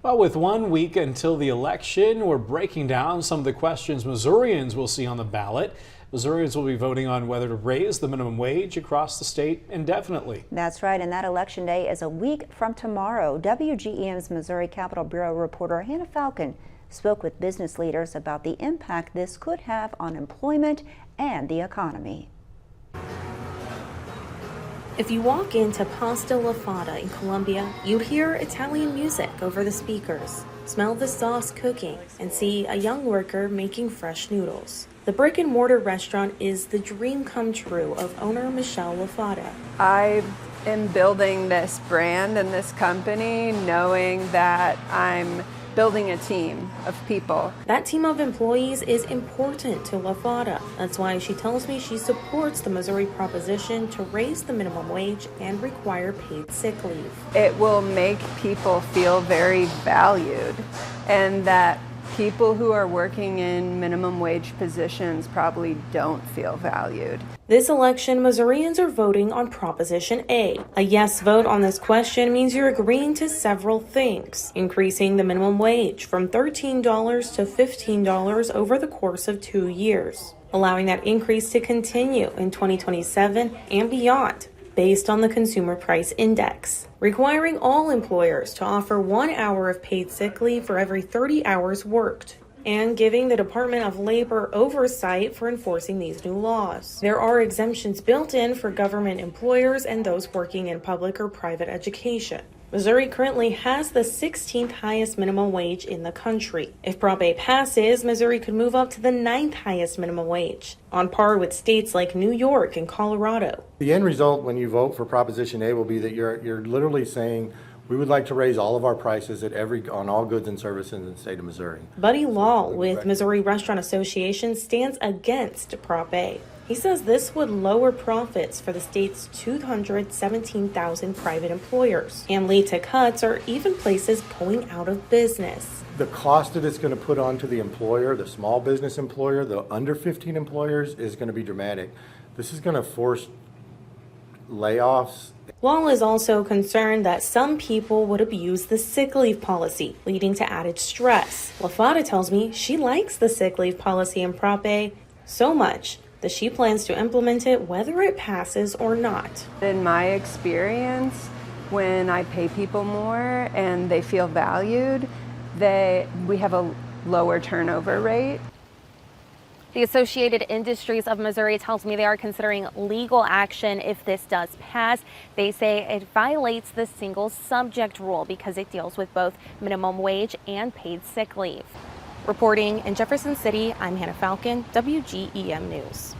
Well, with 1 week until the election, we're breaking down some of the questions Missourians will see on the ballot. Missourians will be voting on whether to raise the minimum wage across the state indefinitely. That's right, and that election day is a week from tomorrow. WGEM's Missouri Capitol Bureau reporter Hannah Falcon spoke with business leaders about the impact this could have on employment and the economy. If you walk into Pasta La Fada in Columbia, you'd hear Italian music over the speakers, smell the sauce cooking, and see a young worker making fresh noodles. The brick-and-mortar restaurant is the dream come true of owner Michelle La Fada. I am building this brand and this company knowing that I'm building a team of people. That team of employees is important to La Fada. That's why she tells me she supports the Missouri proposition to raise the minimum wage and require paid sick leave. It will make people feel very valued, and that people who are working in minimum wage positions probably don't feel valued. This election, Missourians are voting on Proposition A. A yes vote on this question means you're agreeing to several things, increasing the minimum wage from $13 to $15 over the course of 2 years, allowing that increase to continue in 2027 and beyond, based on the Consumer Price Index, requiring all employers to offer 1 hour of paid sick leave for every 30 hours worked, and giving the Department of Labor oversight for enforcing these new laws. There are exemptions built in for government employers and those working in public or private education. Missouri currently has the 16th highest minimum wage in the country. If Prop A passes, Missouri could move up to the 9th highest minimum wage, on par with states like New York and Colorado. The end result when you vote for Proposition A will be that you're literally saying, we would like to raise all of our prices on all goods and services in the state of Missouri. Buddy Law with Missouri Restaurant Association stands against Prop A. He says this would lower profits for the state's 217,000 private employers and lead to cuts or even places going out of business. The cost that it's going to put onto the employer, the small business employer, the under 15 employers, is going to be dramatic. This is going to force layoffs. Law is also concerned that some people would abuse the sick leave policy, leading to added stress. La Fada tells me she likes the sick leave policy in Prop A so much that she plans to implement it whether it passes or not. In my experience, when I pay people more and they feel valued, we have a lower turnover rate. The Associated Industries of Missouri tells me they are considering legal action if this does pass. They say it violates the single subject rule because it deals with both minimum wage and paid sick leave. Reporting in Jefferson City, I'm Hannah Falcon, WGEM News.